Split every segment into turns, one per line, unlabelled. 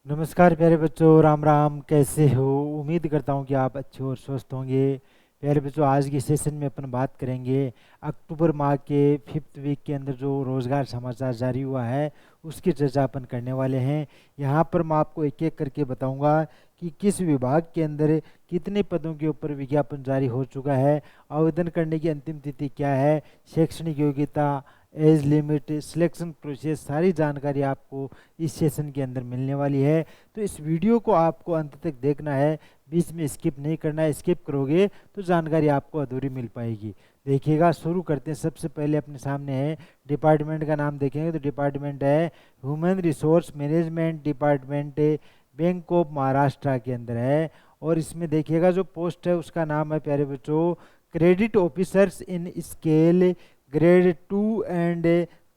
नमस्कार प्यारे बच्चों, राम राम। कैसे हो? उम्मीद करता हूँ कि आप अच्छे और स्वस्थ होंगे। प्यारे बच्चों, आज के सेशन में अपन बात करेंगे अक्टूबर माह के 5th वीक के अंदर जो रोज़गार समाचार जारी हुआ है उसकी चर्चा अपन करने वाले हैं। यहाँ पर मैं आपको एक एक करके बताऊंगा कि किस विभाग के अंदर कितने पदों के ऊपर विज्ञापन जारी हो चुका है, आवेदन करने की अंतिम तिथि क्या है, शैक्षणिक योग्यता, एज लिमिट, सिलेक्शन प्रोसेस, सारी जानकारी आपको इस सेशन के अंदर मिलने वाली है। तो इस वीडियो को आपको अंत तक देखना है, बीच में स्किप नहीं करना है। स्किप करोगे तो जानकारी आपको अधूरी मिल पाएगी। देखिएगा, शुरू करते हैं। सबसे पहले अपने सामने है डिपार्टमेंट का नाम देखेंगे तो डिपार्टमेंट है human resource management department, bank of Maharashtra के अंदर है। और इसमें देखिएगा जो पोस्ट है उसका नाम है प्यारे बच्चों credit officers in scale grade 2 and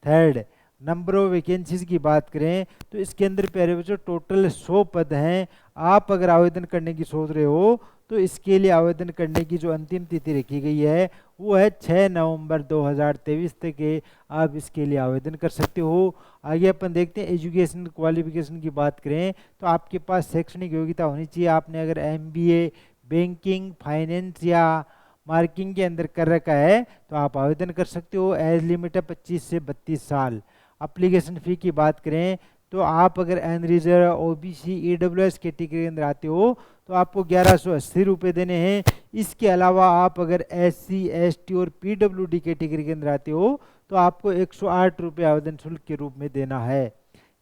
3rd। Number of vacancies की बात करें तो इसके अंदर प्यारे बच्चों टोटल 100 पद हैं। आप अगर आवेदन करने की सोच रहे हो तो इसके लिए आवेदन करने की जो अंतिम तिथि रखी गई है वो है 6 नवंबर 2023 तक आप इसके लिए आवेदन कर सकते हो। आगे अपन देखते हैं एजुकेशन क्वालिफिकेशन की बात करें तो आपके पास शैक्षणिक योग्यता होनी चाहिए। आपने अगर MBA बैंकिंग, फाइनेंस या मार्किंग के अंदर कर रखा है तो आप आवेदन कर सकते हो। एज लिमिट है 25 से 32 साल। अप्लीकेशन फ़ी की बात करें तो आप अगर unreserved, OBC, EWS category के अंदर आते हो तो आपको 1180 रुपये देने हैं। इसके अलावा आप अगर SC, ST और PWD कैटेगरी के अंदर आते हो तो आपको 108 रुपये आवेदन शुल्क के रूप में देना है।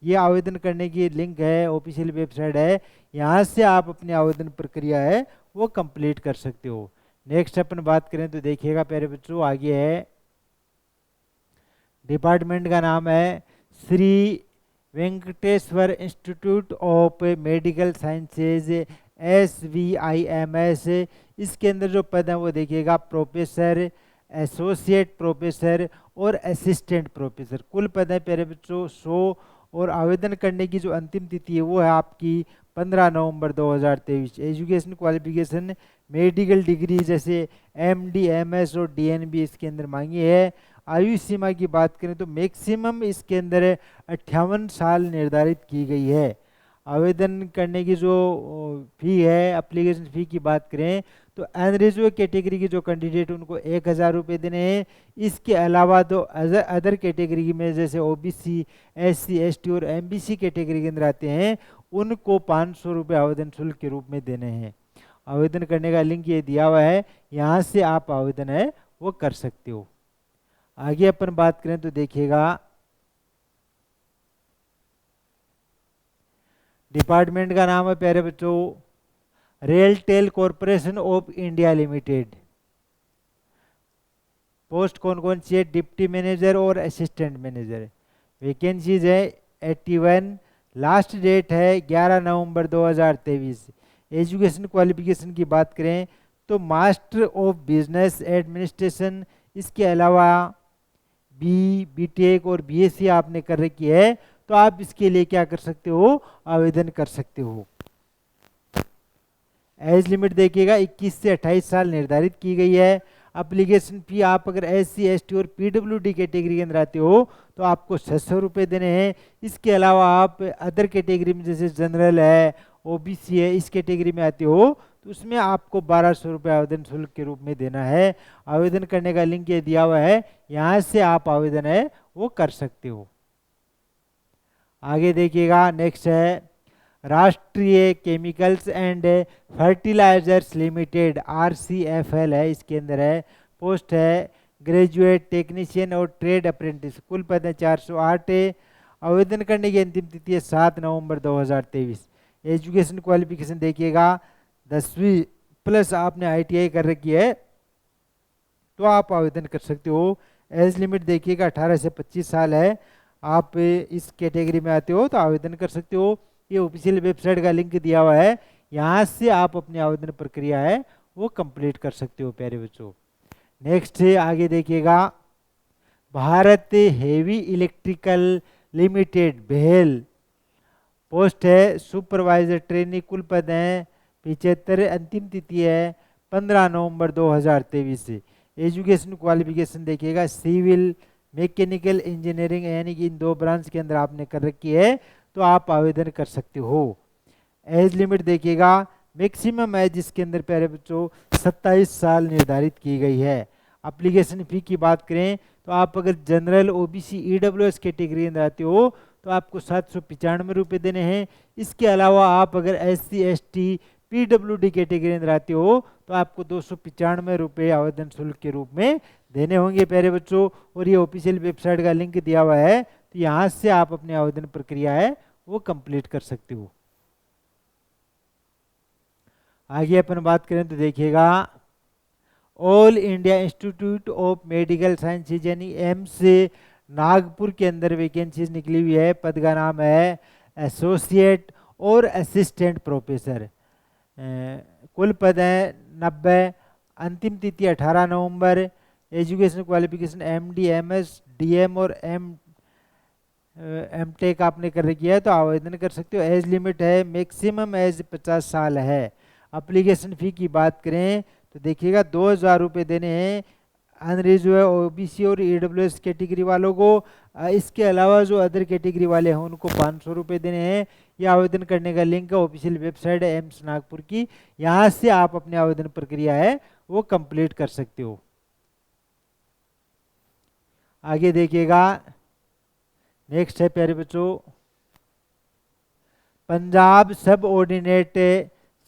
ये आवेदन करने की लिंक है, ऑफिशियल वेबसाइट है, यहाँ से आप अपनी आवेदन प्रक्रिया है वो कंप्लीट कर सकते हो। नेक्स्ट अपन बात करें तो देखिएगा प्यारे बच्चों, आगे है डिपार्टमेंट का नाम है Shri Venkateswara institute of medical sciences SVIMS। इसके अंदर जो पद हैं वो देखिएगा प्रोफेसर, एसोसिएट प्रोफेसर और असिस्टेंट प्रोफेसर। कुल पद हैं प्यारे बच्चों 100। और आवेदन करने की जो अंतिम तिथि है वो है आपकी 15 नवंबर 2023। एजुकेशन क्वालिफिकेशन मेडिकल डिग्री जैसे MD, MS और DNB इसके अंदर मांगी है। आयु सीमा की बात करें तो मैक्सिमम इसके अंदर 58 साल निर्धारित की गई है। आवेदन करने की जो फी है, एप्लीकेशन फ़ी की बात करें तो अनरिजर्व कैटेगरी के जो कैंडिडेट उनको 1000 रुपये देने हैं। इसके अलावा तो अदर कैटेगरी में जैसे OBC, SC, ST और MBC कैटेगरी के अंदर आते हैं उनको 500 रुपये आवेदन शुल्क के रूप में देने हैं। आवेदन करने का लिंक ये दिया हुआ है, यहाँ से आप आवेदन है वो कर सकते हो। आगे अपन बात करें तो देखिएगा डिपार्टमेंट का नाम है प्यारे बच्चों RailTel corporation of India limited. Post कौन कौन सी है? डिप्टी मैनेजर और असिस्टेंट मैनेजर। वैकेंसीज है 81। लास्ट डेट है 11 नवंबर 2023। एजुकेशन क्वालिफिकेशन की बात करें तो मास्टर ऑफ बिजनेस एडमिनिस्ट्रेशन, इसके अलावा BTech और BSc आपने कर रखी है तो आप इसके लिए क्या कर सकते हो? आवेदन कर सकते हो। एज लिमिट देखिएगा 21 से 28 साल निर्धारित की गई है। एप्लीकेशन फी आप अगर SC, ST और PWD कैटेगरी के अंदर आते हो तो आपको 600 रुपये देने हैं। इसके अलावा आप अदर कैटेगरी में जैसे जनरल है, OBC है, इस कैटेगरी में आते हो तो उसमें आपको 1200 रुपये आवेदन शुल्क के रूप में देना है। आवेदन करने का लिंक ये दिया हुआ है, यहाँ से आप आवेदन है वो कर सकते हो। आगे देखिएगा, नेक्स्ट है Rashtriya chemicals and fertilizers limited RCFL है, इसके अंदर है। पोस्ट है ग्रेजुएट टेक्नीशियन और ट्रेड अप्रेंटिस। कुल पद है 408। आवेदन करने की अंतिम तिथि है 7 नवंबर 2023। एजुकेशन क्वालिफिकेशन देखिएगा 10वीं प्लस आपने ITI कर रखी है तो आप आवेदन कर सकते हो। एज लिमिट देखिएगा 18 से 25 साल है। आप इस कैटेगरी में आते हो तो आवेदन कर सकते हो। ये ऑफिशियल वेबसाइट का लिंक दिया हुआ है, यहाँ से आप अपनी आवेदन प्रक्रिया है वो कंप्लीट कर सकते हो प्यारे बच्चों। नेक्स्ट आगे देखिएगा Bharat heavy electrical limited BHEL। Post है सुपरवाइजर ट्रेनी। कुल पद हैं 75। अंतिम तिथि है 15 नवंबर 2023 से। एजुकेशन क्वालिफिकेशन देखिएगा सिविल, मैकेनिकल इंजीनियरिंग, यानी कि इन 2 ब्रांच के अंदर आपने कर रखी है तो आप आवेदन कर सकते हो। एज लिमिट देखिएगा, मैक्सिमम एज इसके अंदर प्यारे बच्चों 27 साल निर्धारित की गई है। एप्लीकेशन फ़ी की बात करें तो आप अगर जनरल ओबीसी ईडब्ल्यूएस कैटेगरी में आते हो तो आपको 795 रुपये देने हैं। इसके अलावा आप अगर SC ST PWD कैटेगरी में आते हो तो आपको 295 रुपये आवेदन शुल्क के रूप में देने होंगे प्यारे बच्चों। और ये ऑफिशियल वेबसाइट का लिंक दिया हुआ है, तो यहाँ से आप अपनी आवेदन प्रक्रिया है वो कंप्लीट कर सकते हो। आगे अपन बात करें तो देखिएगा, all India institute of medical sciences यानी एम्स नागपुर के अंदर वैकेंसीज निकली हुई है। पद का नाम है एसोसिएट और असिस्टेंट प्रोफेसर। कुल पद हैं 90। अंतिम तिथि 18 नवंबर। Education qualification MD MS DM और MTech आपने कर रखी है तो आवेदन कर सकते हो। एज लिमिट है, मैक्सिमम एज 50 साल है। एप्लीकेशन फ़ी की बात करें तो देखिएगा 2000 रुपये देने हैं अनरिजर्व ओबीसी और ईडब्ल्यूएस कैटेगरी वालों को। इसके अलावा जो अदर कैटेगरी वाले हैं उनको 500 रुपये देने हैं। ये आवेदन करने का लिंक है ऑफिशियल वेबसाइट है एम्स नागपुर की, यहाँ से आप अपनी आवेदन प्रक्रिया है वो कंप्लीट कर सकते हो। आगे देखिएगा, नेक्स्ट है प्यारे बच्चों, पंजाब सब ऑर्डिनेट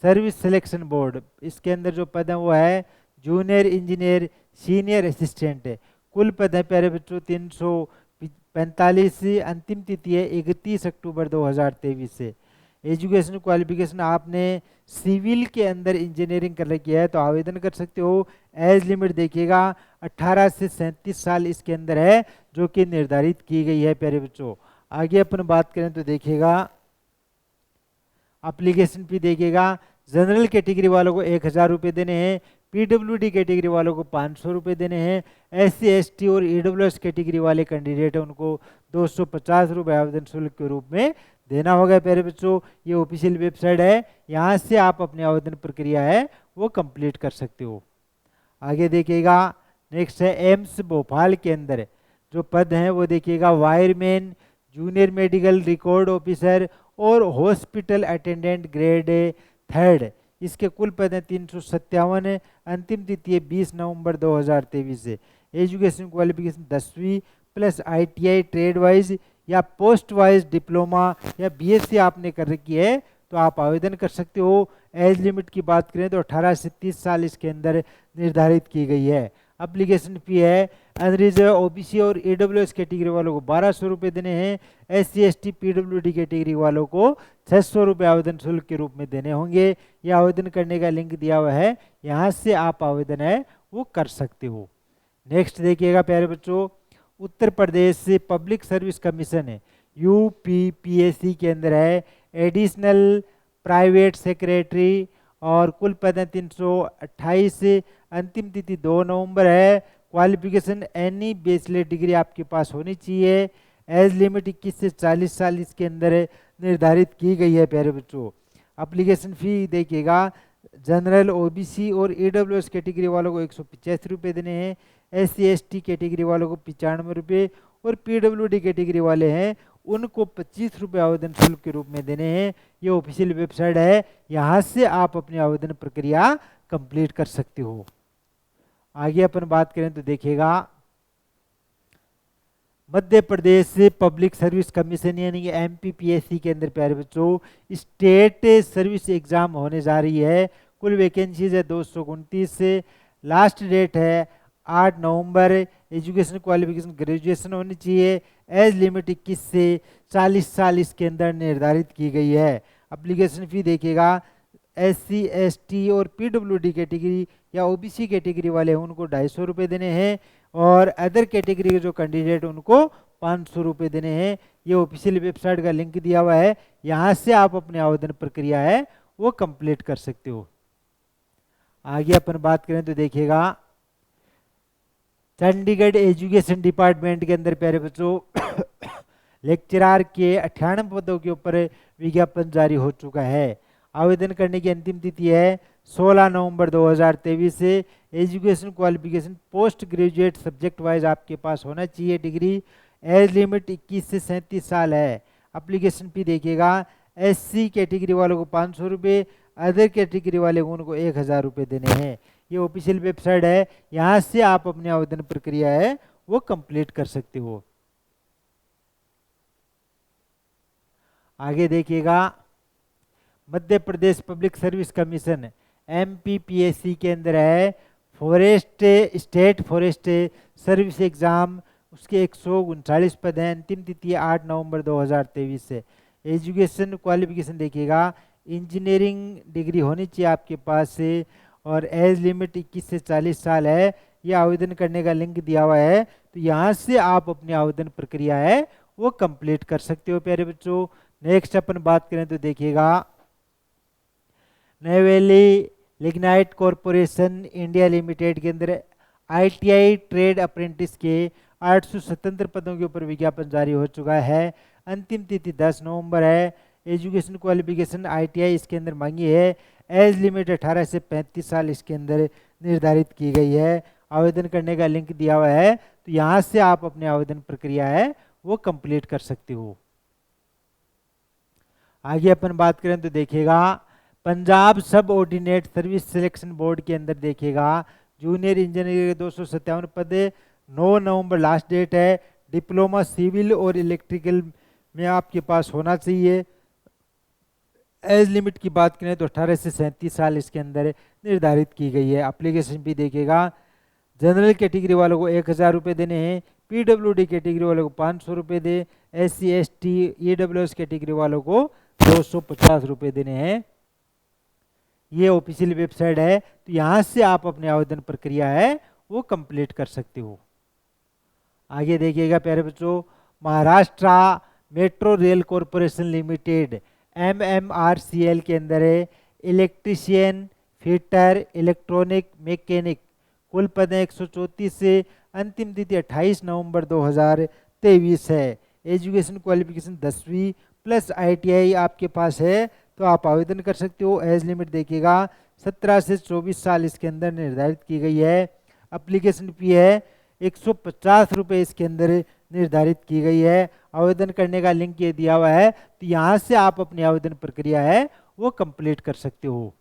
सर्विस सिलेक्शन बोर्ड। इसके अंदर जो पद है वो है जूनियर इंजीनियर सीनियर असिस्टेंट है। कुल पद है प्यारे बच्चों 345। अंतिम तिथि है 31 अक्टूबर 2023 से। एजुकेशन क्वालिफिकेशन आपने सिविल के अंदर इंजीनियरिंग कर रखी है तो आवेदन कर सकते हो। एज लिमिट देखिएगा 18 से 37 साल इसके अंदर है जो कि निर्धारित की गई है प्यारे बच्चों। आगे अपन बात करें तो देखिएगा, एप्लीकेशन फी देखिएगा, जनरल कैटेगरी वालों को 1000 रुपये देने हैं। PWD कैटेगरी वालों को 500 रुपये देने हैं। SC ST और EWS कैटेगरी वाले कैंडिडेट हैं उनको 250 रुपये आवेदन शुल्क के रूप में देना होगा प्यारे बच्चों। ये ऑफिशियल वेबसाइट है, यहाँ से आप अपनी आवेदन प्रक्रिया है वो कंप्लीट कर सकते हो। आगे देखिएगा, नेक्स्ट है एम्स भोपाल के अंदर जो पद हैं वो देखिएगा, wireman, junior medical record officer और हॉस्पिटल अटेंडेंट ग्रेड 3rd। इसके कुल पद हैं 357। अंतिम तिथि है 20 नवंबर 2023 से। एजुकेशन क्वालिफिकेशन 10वीं प्लस ITI ट्रेड वाइज या पोस्ट वाइज डिप्लोमा या BSc आपने कर रखी है तो आप आवेदन कर सकते हो। एज लिमिट की बात करें तो 18 से 30 साल इसके अंदर निर्धारित की गई है। एप्लीकेशन फी है, अनरिजर्व ओबीसी और EWS कैटेगरी वालों को 1200 रुपये देने हैं। SC ST PWD कैटेगरी वालों को 600 रुपये आवेदन शुल्क के रूप में देने होंगे। यह आवेदन करने का लिंक दिया हुआ है, यहाँ से आप आवेदन है वो कर सकते हो। नेक्स्ट देखिएगा प्यारे बच्चों, उत्तर प्रदेश से पब्लिक सर्विस कमीशन है UPPSC के अंदर है एडिशनल प्राइवेट सेक्रेटरी और कुल पद है 328। अंतिम तिथि 2 नवंबर है। क्वालिफिकेशन एनी बैचलर डिग्री आपके पास होनी चाहिए। एज लिमिट 21 से 40 साल इसके अंदर निर्धारित की गई है प्यारे बच्चों। एप्लीकेशन फी देखिएगा, जनरल OBC और EWS कैटेगरी वालों को 185 रुपये देने हैं। SC ST कैटेगरी वालों को 95 रुपये और PWD कैटेगरी वाले हैं उनको 25 रुपये आवेदन शुल्क के रूप में देने हैं। ये ऑफिशियल वेबसाइट है, यहाँ से आप अपनी आवेदन प्रक्रिया कंप्लीट कर सकते हो। आगे अपन बात करें तो देखिएगा, मध्य प्रदेश से पब्लिक सर्विस कमीशन यानी कि MPPSC के अंदर प्यारे बच्चों स्टेट सर्विस एग्जाम होने जा रही है। कुल वैकेंसीज है 229 से। लास्ट डेट है 8 नवंबर। एजुकेशन क्वालिफिकेशन ग्रेजुएशन होनी चाहिए। एज लिमिट 21 से 40 साल इसके अंदर निर्धारित की गई है। एप्लीकेशन फी देखिएगा, SC ST और PWD कैटेगरी या OBC कैटेगरी वाले हैं उनको 250 रुपये देने हैं और अदर कैटेगरी के जो कैंडिडेट उनको 500 रुपये देने हैं। ये ऑफिशियल वेबसाइट का लिंक दिया हुआ है, यहाँ से आप अपनी आवेदन प्रक्रिया है वो कंप्लीट कर सकते हो। आगे अपन बात करें तो देखिएगा, चंडीगढ़ एजुकेशन डिपार्टमेंट के अंदर प्यारे बच्चों लेक्चरार के 98 पदों के ऊपर विज्ञापन जारी हो चुका है। आवेदन करने की अंतिम तिथि है 16 नवंबर 2023 से। Education qualification post graduate subject wise आपके पास होना चाहिए डिग्री। एज लिमिट 21 से 37 साल है। एप्लीकेशन फी देखिएगा SC कैटेगरी वालों को 500 रुपये, अदर कैटेगरी वाले को उनको 1000 रुपये देने हैं। ये ऑफिशियल वेबसाइट है, यहाँ से आप अपनी आवेदन प्रक्रिया है वो कंप्लीट कर सकते हो। आगे देखिएगा Madhya Pradesh public service commission MPPSC के अंदर है forest state forest service exam, उसके 139 पद हैं। अंतिम तिथि 8 नवंबर 2023 से। एजुकेशन क्वालिफिकेशन देखिएगा इंजीनियरिंग डिग्री होनी चाहिए आपके पास से, और एज लिमिट 21 से 40 साल है। ये आवेदन करने का लिंक दिया हुआ है, तो यहाँ से आप अपनी आवेदन प्रक्रिया है वो कंप्लीट कर सकते हो प्यारे बच्चों। नेक्स्ट अपन बात करें तो देखिएगा नवेली लिग्नाइट कॉरपोरेशन इंडिया लिमिटेड के अंदर ITI ट्रेड अप्रेंटिस के 800 स्वतंत्र पदों के ऊपर विज्ञापन जारी हो चुका है। अंतिम तिथि 10 नवंबर है। एजुकेशन क्वालिफिकेशन ITI इसके अंदर मांगी है। एज लिमिट 18 से 35 साल इसके अंदर निर्धारित की गई है। आवेदन करने का लिंक दिया हुआ है, तो यहाँ से आप अपने आवेदन प्रक्रिया है वो कंप्लीट कर सकते हो। आगे अपन बात करें तो देखिएगा पंजाब सब ऑर्डिनेट सर्विस सिलेक्शन बोर्ड के अंदर देखिएगा जूनियर इंजीनियर के 257 पद, 9 नवंबर लास्ट डेट है। डिप्लोमा सिविल और इलेक्ट्रिकल में आपके पास होना चाहिए। एज लिमिट की बात करें तो 18 से 37 साल इसके अंदर निर्धारित की गई है। एप्लीकेशन भी देखिएगा जनरल कैटेगरी वालों को 1000 रुपये देने हैं, PWD कैटेगरी वालों को 500 रुपये दे, SC ST EWS कैटेगरी वालों को 250 रुपये देने हैं। ये ऑफिशियल वेबसाइट है, तो यहाँ से आप अपनी आवेदन प्रक्रिया है वो कंप्लीट कर सकते हो। आगे देखिएगा प्यारे बच्चों Maharashtra metro rail corporation limited MMRCL के अंदर है इलेक्ट्रीशियन फिटर इलेक्ट्रॉनिक मैकेनिक, कुल पद 134 से। अंतिम तिथि 28 नवंबर 2023 है। एजुकेशन क्वालिफिकेशन 10वीं प्लस ITI आपके पास है तो आप आवेदन कर सकते हो। एज लिमिट देखिएगा 17 से 24 साल इसके अंदर निर्धारित की गई है। एप्लीकेशन फी है 150 रुपये इसके अंदर निर्धारित की गई है। आवेदन करने का लिंक ये दिया हुआ है, तो यहाँ से आप अपनी आवेदन प्रक्रिया है वो कंप्लीट कर सकते हो।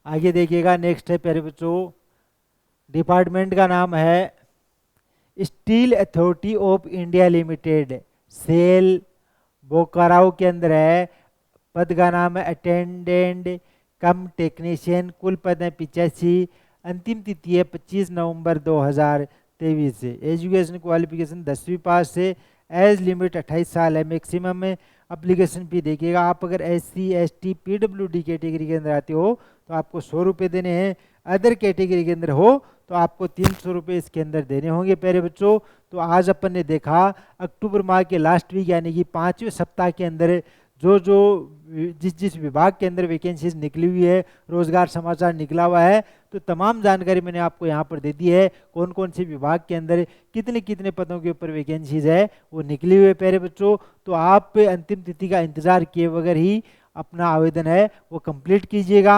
आगे देखिएगा नेक्स्ट है प्यारे बच्चों डिपार्टमेंट का नाम है steel authority of India limited SAIL Bokaro के अंदर है। पद का नाम है अटेंडेंट कम टेक्नीशियन, कुल पद है 85। अंतिम तिथि है 25 नवंबर 2023 से। एजुकेशन क्वालिफिकेशन 10वीं पास से। एज लिमिट 28 साल है मैक्सिमम में। एप्लीकेशन फी देखिएगा आप अगर SC ST PWD कैटेगरी के अंदर आते हो तो आपको 100 रुपये देने हैं, अदर कैटेगरी के अंदर हो तो आपको 300 रुपये इसके अंदर देने होंगे प्यारे बच्चों। तो आज अपन ने देखा अक्टूबर माह के लास्ट वीक यानी कि 5वें सप्ताह के अंदर जो जिस विभाग के अंदर वैकेंसीज निकली हुई है, रोजगार समाचार निकला हुआ है, तो तमाम जानकारी मैंने आपको यहाँ पर दे दी है। कौन कौन से विभाग के अंदर कितने कितने पदों के ऊपर वैकेंसीज है वो निकली हुई है प्यारे बच्चों। तो आप अंतिम तिथि का इंतजार किए बगैर ही अपना आवेदन है वो कंप्लीट कीजिएगा।